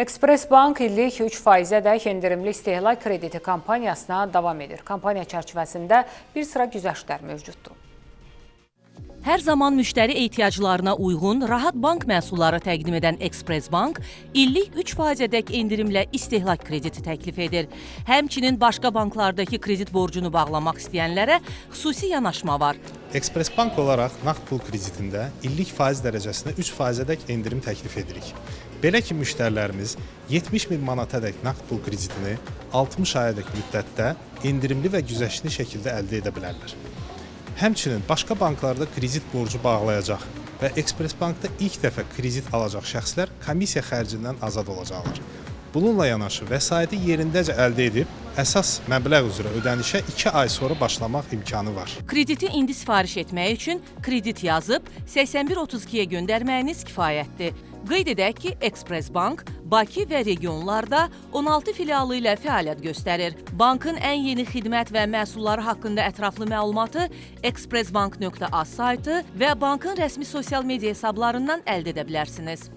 Express Bank illik 3%-dək endirimli istehlak krediti kampaniyasına davam edir. Kampaniya çərçivəsində bir sıra güzəştlər mövcuddur. Hər zaman müştəri ehtiyaclarına uyğun, rahat bank məhsulları təqdim edən Express Bank illik 3%-dək endirimlə istehlak krediti təklif edir. Həmçinin başqa banklardakı kredit borcunu bağlamaq istəyənlərə xüsusi yanaşma var. Express Bank olaraq nağd pul kreditində illik faiz dərəcəsində 3%-dək endirim təklif edirik. Belə ki, müştərilərimiz 70 min manatadək nağd pul kreditini 60 ayadək müddətdə endirimli və güzəştli şəkildə əldə edə bilərlər. Həmçinin başqa banklarda kredit borcu bağlayacaq və Express Bankda ilk dəfə kredit alacaq şəxslər komissiya xərcindən azad olacaqlar. Bununla yanaşı vəsaiti yerindəcə əldə edib, əsas məbləğ üzrə ödənişə 2 ay sonra başlamaq imkanı var. Krediti indi sifariş etmək üçün kredit yazıb 8132-yə göndərməyiniz kifayətdir. Qeyd edək ki, Express Bank Bakı və regionlarda 16 filialı ilə fəaliyyət göstərir. Bankın ən yeni xidmət və məhsulları haqqında ətraflı məlumatı expressbank.az saytı və bankın rəsmi sosial media hesablarından əldə edə bilərsiniz.